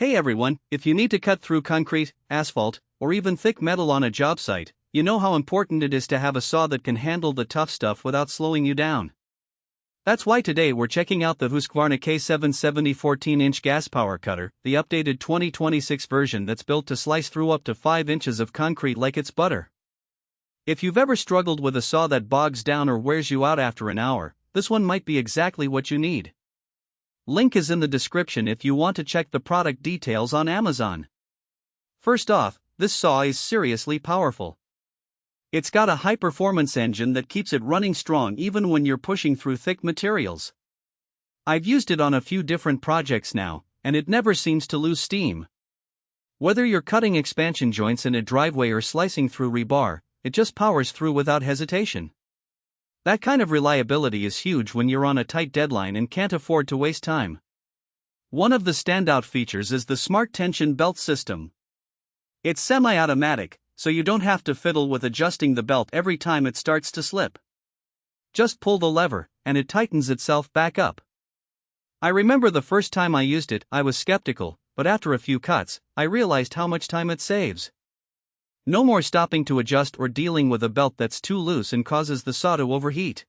Hey everyone, if you need to cut through concrete, asphalt, or even thick metal on a job site, you know how important it is to have a saw that can handle the tough stuff without slowing you down. That's why today we're checking out the Husqvarna K770 14-inch gas power cutter, the updated 2026 version that's built to slice through up to 5 inches of concrete like it's butter. If you've ever struggled with a saw that bogs down or wears you out after an hour, this one might be exactly what you need. Link is in the description if you want to check the product details on Amazon. First off, this saw is seriously powerful. It's got a high-performance engine that keeps it running strong even when you're pushing through thick materials. I've used it on a few different projects now, and it never seems to lose steam. Whether you're cutting expansion joints in a driveway or slicing through rebar, it just powers through without hesitation. That kind of reliability is huge when you're on a tight deadline and can't afford to waste time. One of the standout features is the Smart Tension Belt System. It's semi-automatic, so you don't have to fiddle with adjusting the belt every time it starts to slip. Just pull the lever, and it tightens itself back up. I remember the first time I used it, I was skeptical, but after a few cuts, I realized how much time it saves. No more stopping to adjust or dealing with a belt that's too loose and causes the saw to overheat.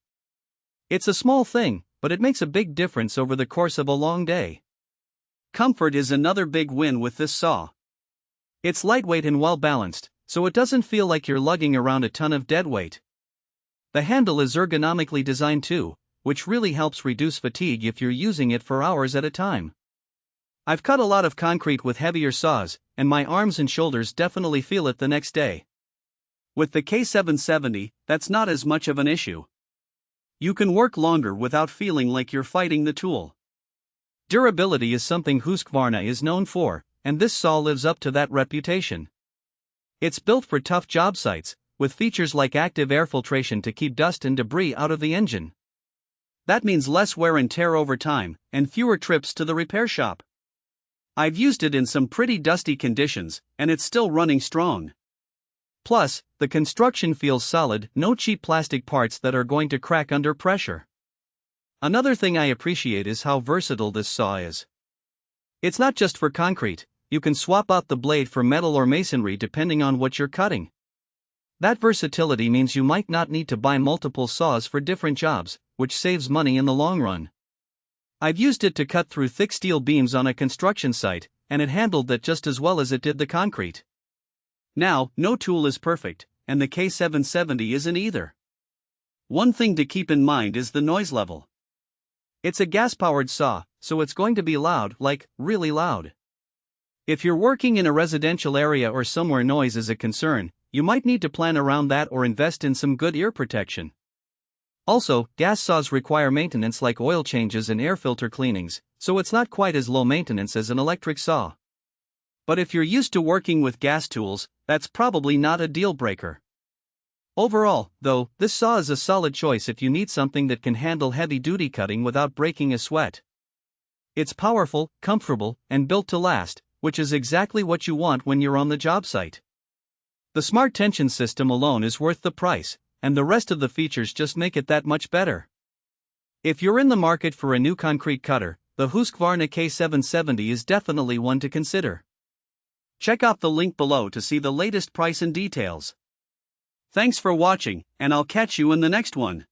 It's a small thing, but it makes a big difference over the course of a long day. Comfort is another big win with this saw. It's lightweight and well balanced, so it doesn't feel like you're lugging around a ton of dead weight. The handle is ergonomically designed too, which really helps reduce fatigue if you're using it for hours at a time. I've cut a lot of concrete with heavier saws, and my arms and shoulders definitely feel it the next day. With the K770, that's not as much of an issue. You can work longer without feeling like you're fighting the tool. Durability is something Husqvarna is known for, and this saw lives up to that reputation. It's built for tough job sites, with features like active air filtration to keep dust and debris out of the engine. That means less wear and tear over time, and fewer trips to the repair shop. I've used it in some pretty dusty conditions, and it's still running strong. Plus, the construction feels solid, no cheap plastic parts that are going to crack under pressure. Another thing I appreciate is how versatile this saw is. It's not just for concrete, you can swap out the blade for metal or masonry depending on what you're cutting. That versatility means you might not need to buy multiple saws for different jobs, which saves money in the long run. I've used it to cut through thick steel beams on a construction site, and it handled that just as well as it did the concrete. Now, no tool is perfect, and the K770 isn't either. One thing to keep in mind is the noise level. It's a gas-powered saw, so it's going to be loud, like, really loud. If you're working in a residential area or somewhere noise is a concern, you might need to plan around that or invest in some good ear protection. Also, gas saws require maintenance like oil changes and air filter cleanings, so it's not quite as low maintenance as an electric saw. But if you're used to working with gas tools, that's probably not a deal breaker. Overall, though, this saw is a solid choice if you need something that can handle heavy-duty cutting without breaking a sweat. It's powerful, comfortable, and built to last, which is exactly what you want when you're on the job site. The Smart Tension system alone is worth the price, and the rest of the features just make it that much better. If you're in the market for a new concrete cutter, the Husqvarna K770 is definitely one to consider. Check out the link below to see the latest price and details. Thanks for watching, and I'll catch you in the next one.